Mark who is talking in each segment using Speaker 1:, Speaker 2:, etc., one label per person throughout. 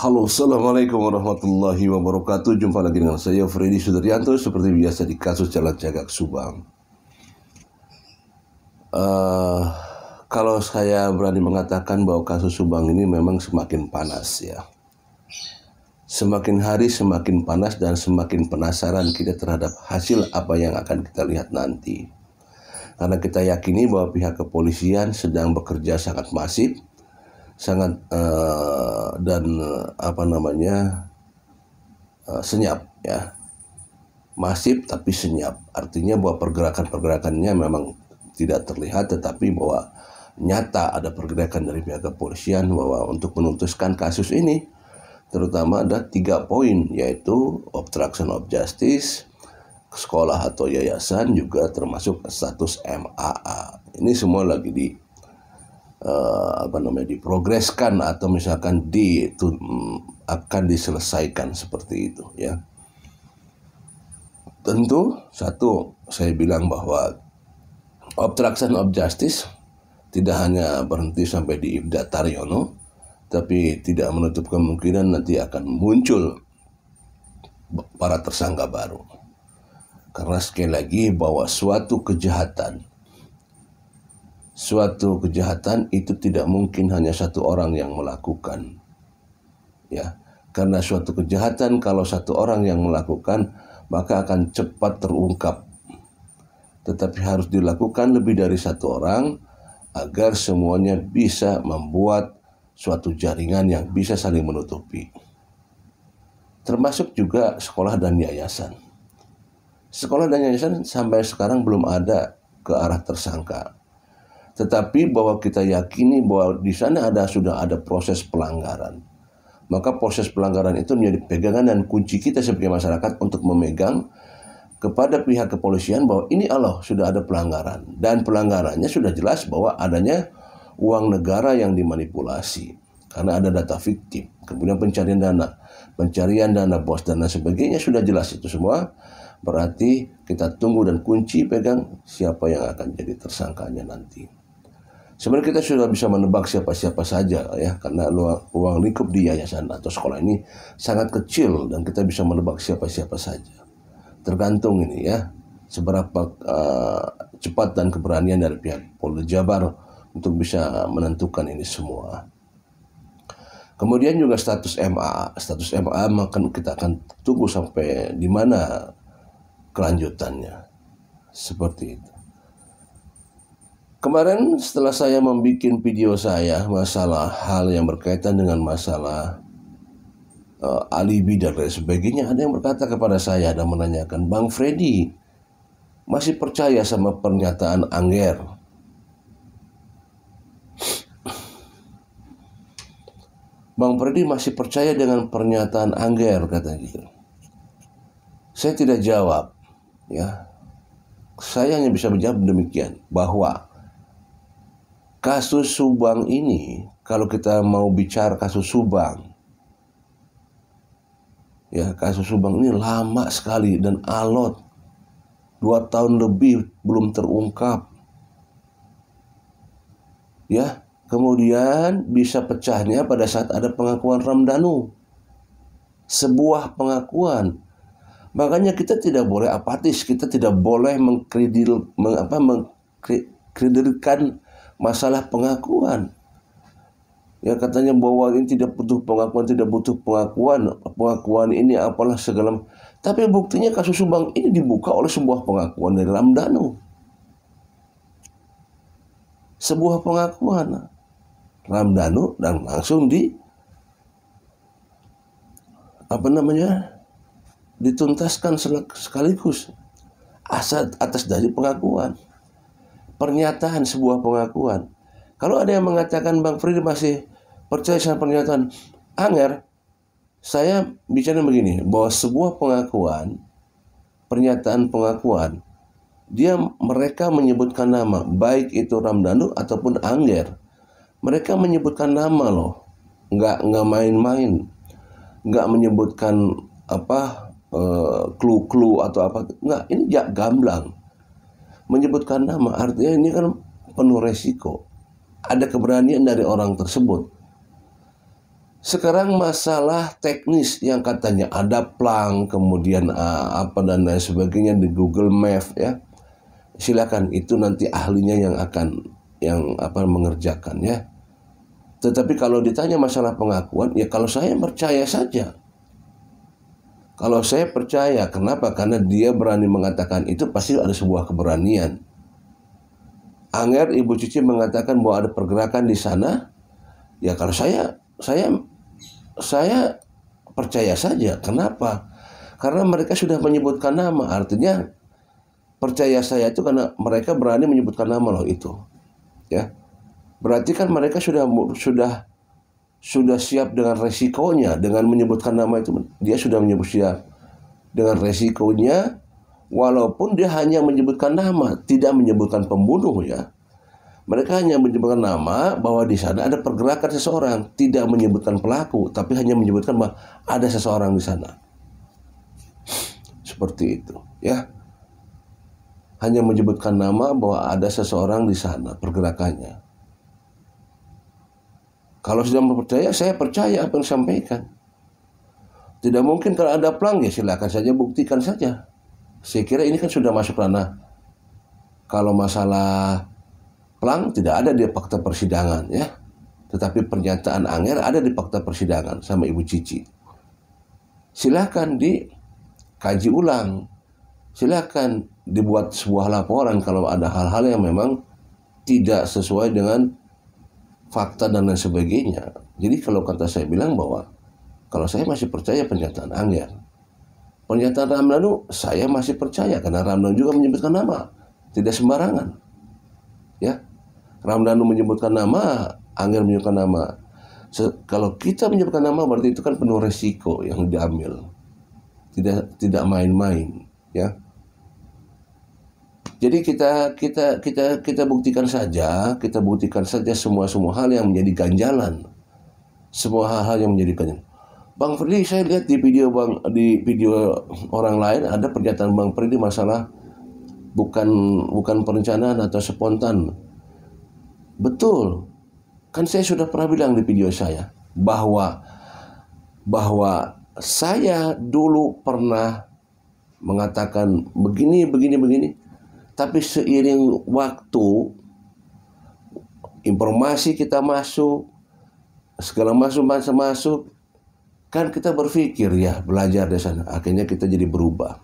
Speaker 1: Halo, assalamualaikum warahmatullahi wabarakatuh. Jumpa lagi dengan saya Freddy Sudaryanto seperti biasa di kasus Jalan Cagak Subang. Kalau saya berani mengatakan bahwa kasus Subang ini memang semakin panas ya. Semakin hari semakin panas dan semakin penasaran kita terhadap hasil apa yang akan kita lihat nanti. Karena kita yakini bahwa pihak kepolisian sedang bekerja sangat masif, sangat senyap ya, masif tapi senyap. Artinya bahwa pergerakannya memang tidak terlihat, tetapi bahwa nyata ada pergerakan dari pihak kepolisian bahwa untuk menuntaskan kasus ini, terutama ada 3 poin, yaitu obstruction of justice, sekolah atau yayasan, juga termasuk status MAA. Ini semua lagi diprogreskan atau misalkan akan diselesaikan seperti itu ya. Tentu satu, saya bilang bahwa obstruction of justice tidak hanya berhenti sampai di Ibda Taryono, tapi tidak menutup kemungkinan nanti akan muncul para tersangka baru. Karena sekali lagi bahwa suatu kejahatan itu tidak mungkin hanya satu orang yang melakukan ya. Karena suatu kejahatan kalau satu orang yang melakukan maka akan cepat terungkap, tetapi harus dilakukan lebih dari satu orang agar semuanya bisa membuat suatu jaringan yang bisa saling menutupi, termasuk juga sekolah dan yayasan. Sekolah dan yayasan sampai sekarang belum ada ke arah tersangka, tetapi bahwa kita yakini bahwa di sana sudah ada proses pelanggaran. Maka proses pelanggaran itu menjadi pegangan dan kunci kita sebagai masyarakat untuk memegang kepada pihak kepolisian bahwa ini sudah ada pelanggaran, dan pelanggarannya sudah jelas bahwa adanya uang negara yang dimanipulasi karena ada data fiktif, kemudian pencarian dana bos dan lain sebagainya, sudah jelas itu semua. Berarti kita tunggu dan kunci pegang siapa yang akan jadi tersangkanya nanti. Sebenarnya kita sudah bisa menebak siapa-siapa saja ya, karena ruang lingkup di yayasan atau sekolah ini sangat kecil dan kita bisa menebak siapa-siapa saja. Tergantung ini ya, seberapa cepat dan keberanian dari pihak Polda Jabar untuk bisa menentukan ini semua. Kemudian juga status MA maka kita akan tunggu sampai di mana kelanjutannya, seperti itu. Kemarin setelah saya membuat video saya masalah hal yang berkaitan dengan masalah alibi dan lain sebagainya, ada yang berkata kepada saya dan menanyakan, "Bang Freddy, masih percaya sama pernyataan Angger?" Bang Freddy masih percaya dengan pernyataan Angger, kata gitu. Saya tidak jawab ya. Saya hanya bisa menjawab demikian, bahwa kasus Subang ini, kalau kita mau bicara kasus Subang, ya kasus Subang ini lama sekali dan alot, 2 tahun lebih belum terungkap. Ya, kemudian bisa pecahnya pada saat ada pengakuan Ramdhanu. Sebuah pengakuan. Makanya kita tidak boleh apatis, kita tidak boleh mengkreditkan masalah pengakuan. Ya katanya bahwa ini tidak butuh pengakuan ini apalah segala. Tapi buktinya kasus Subang ini dibuka oleh sebuah pengakuan dari Ramdhanu. Sebuah pengakuan Ramdhanu dan langsung dituntaskan sekaligus atas dari pengakuan. Pernyataan sebuah pengakuan. Kalau ada yang mengatakan Bang Freddy masih percaya sama pernyataan Angger, saya bicara begini, bahwa sebuah pernyataan pengakuan, mereka menyebutkan nama, baik itu Ramdhanu ataupun Angger. Mereka menyebutkan nama loh, nggak main-main, nggak menyebutkan clue atau apa, nggak, ini gamblang. Menyebutkan nama artinya ini kan penuh resiko. Ada keberanian dari orang tersebut. Sekarang masalah teknis yang katanya ada plang, kemudian apa dan lain sebagainya di Google Map ya. Silakan, itu nanti ahlinya yang mengerjakan ya. Tetapi kalau ditanya masalah pengakuan, ya kalau saya percaya saja. Kalau saya percaya, kenapa? Karena dia berani mengatakan itu, pasti ada sebuah keberanian. Anger Ibu Cici mengatakan bahwa ada pergerakan di sana. Ya kalau saya percaya saja. Kenapa? Karena mereka sudah menyebutkan nama. Artinya percaya saya itu karena mereka berani menyebutkan nama loh itu. Ya. Berarti kan mereka sudah siap dengan resikonya, dengan menyebutkan nama itu. Dia sudah siap dengan resikonya, walaupun dia hanya menyebutkan nama, tidak menyebutkan pembunuh ya. Mereka hanya menyebutkan nama, bahwa di sana ada pergerakan seseorang, tidak menyebutkan pelaku, tapi hanya menyebutkan bahwa ada seseorang di sana. Seperti itu ya. Hanya menyebutkan nama bahwa ada seseorang di sana, pergerakannya. Kalau sudah percaya, saya percaya apa yang disampaikan. Tidak mungkin kalau ada plang, ya silakan saja, buktikan saja. Saya kira ini kan sudah masuk ranah. Kalau masalah plang tidak ada di fakta persidangan ya. Tetapi pernyataan Anger ada di fakta persidangan sama Ibu Cici. Silakan dikaji ulang. Silakan dibuat sebuah laporan kalau ada hal-hal yang memang tidak sesuai dengan fakta dan lain sebagainya. Jadi kalau kata saya bilang bahwa kalau saya masih percaya pernyataan Anger. Pernyataan Ramdhanu saya masih percaya karena Ramdhanu juga menyebutkan nama, tidak sembarangan. Ya. Ramdhanu menyebutkan nama, Anger menyebutkan nama. Kalau kita menyebutkan nama berarti itu kan penuh resiko yang diambil. Tidak main-main, ya. Jadi kita buktikan saja, semua hal yang menjadi ganjalan. Semua hal-hal yang menjadi ganjalan. Bang Freddy, saya lihat di video orang lain ada pernyataan Bang Freddy masalah bukan perencanaan atau spontan. Betul. Kan saya sudah pernah bilang di video saya bahwa saya dulu pernah mengatakan begini. Tapi seiring waktu, informasi kita masuk, segala masuk, kan kita berpikir ya, belajar dari sana. Akhirnya kita jadi berubah.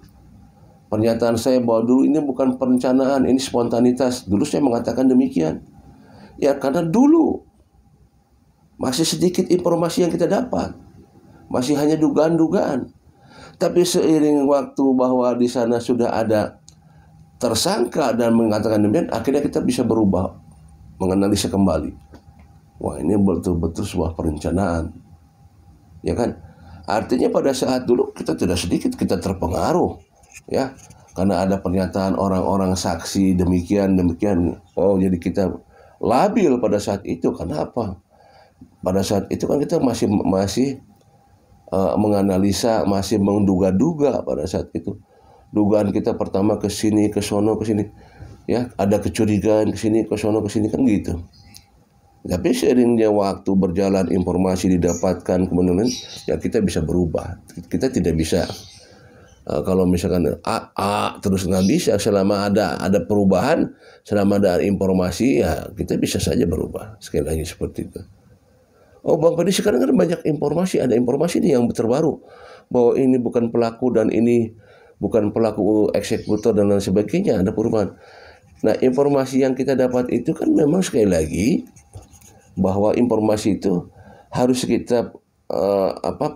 Speaker 1: Pernyataan saya bahwa dulu ini bukan perencanaan, ini spontanitas. Dulu saya mengatakan demikian. Ya karena dulu masih sedikit informasi yang kita dapat. Masih hanya dugaan-dugaan. Tapi seiring waktu bahwa di sana sudah ada tersangka dan mengatakan demikian, akhirnya kita bisa berubah, menganalisa kembali. Wah, ini betul-betul sebuah perencanaan. Ya kan? Artinya pada saat dulu kita tidak sedikit kita terpengaruh, ya. Karena ada pernyataan orang-orang saksi demikian. Oh, jadi kita labil pada saat itu. Kenapa? Pada saat itu kan kita masih menganalisa, masih menduga-duga pada saat itu. Dugaan kita pertama ke sini, ke sono, ke sini. Ya, ada kecurigaan ke sini, ke sono, ke sini kan gitu. Tapi seiringnya waktu berjalan, informasi didapatkan, kemudian ya kita bisa berubah. Kita tidak bisa kalau misalkan terus nggak bisa. Selama ada perubahan, selama ada informasi, ya kita bisa saja berubah. Sekali lagi seperti itu. Oh Bang Freddy, sekarang kan banyak informasi. Ada informasi nih yang terbaru bahwa ini bukan pelaku dan ini bukan pelaku eksekutor dan lain sebagainya. Ada perubahan. Nah, informasi yang kita dapat itu kan memang sekali lagi bahwa informasi itu harus kita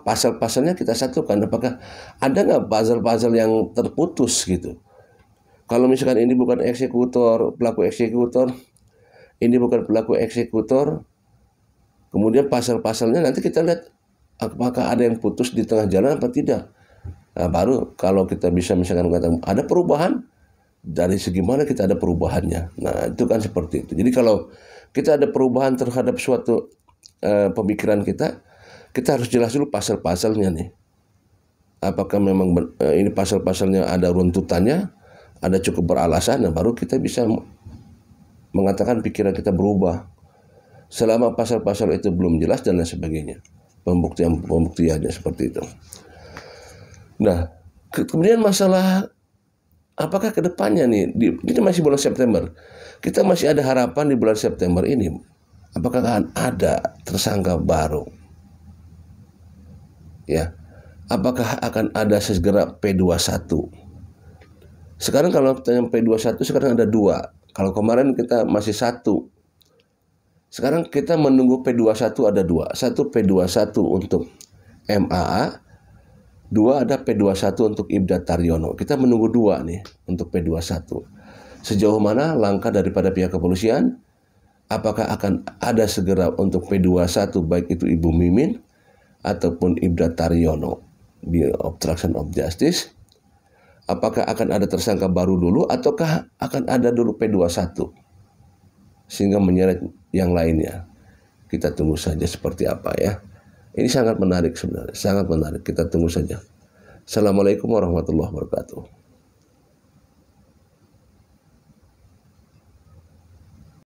Speaker 1: pasal-pasalnya kita satukan. Apakah ada nggak pasal-pasal yang terputus gitu? Kalau misalkan ini bukan pelaku eksekutor, ini bukan pelaku eksekutor, kemudian pasal-pasalnya nanti kita lihat apakah ada yang putus di tengah jalan apa tidak. Nah, baru kalau kita bisa misalkan katakan ada perubahan, dari segi mana kita ada perubahannya. Nah, itu kan seperti itu. Jadi kalau kita ada perubahan terhadap suatu pemikiran kita harus jelas dulu pasal-pasalnya nih. Apakah memang ini pasal-pasalnya ada runtutannya, ada cukup beralasan, nah baru kita bisa mengatakan pikiran kita berubah. Selama pasal-pasal itu belum jelas dan lain sebagainya. pembuktiannya seperti itu. Nah, kemudian masalah apakah kedepannya nih, ini masih bulan September, kita masih ada harapan di bulan September ini, apakah akan ada tersangka baru? Ya, apakah akan ada segera P21? Sekarang kalau yang P21 sekarang ada 2. Kalau kemarin kita masih 1. Sekarang kita menunggu P21 ada 2. 1 P21 untuk MAA, 2 ada P21 untuk Ibda Taryono. Kita menunggu 2 nih untuk P21. Sejauh mana langkah daripada pihak kepolisian? Apakah akan ada segera untuk P21 baik itu Ibu Mimin ataupun Ibda Taryono di obstruction of justice? Apakah akan ada tersangka baru dulu ataukah akan ada dulu P21 sehingga menyeret yang lainnya? Kita tunggu saja seperti apa ya. Ini sangat menarik sebenarnya, sangat menarik. Kita tunggu saja. Assalamualaikum warahmatullahi wabarakatuh.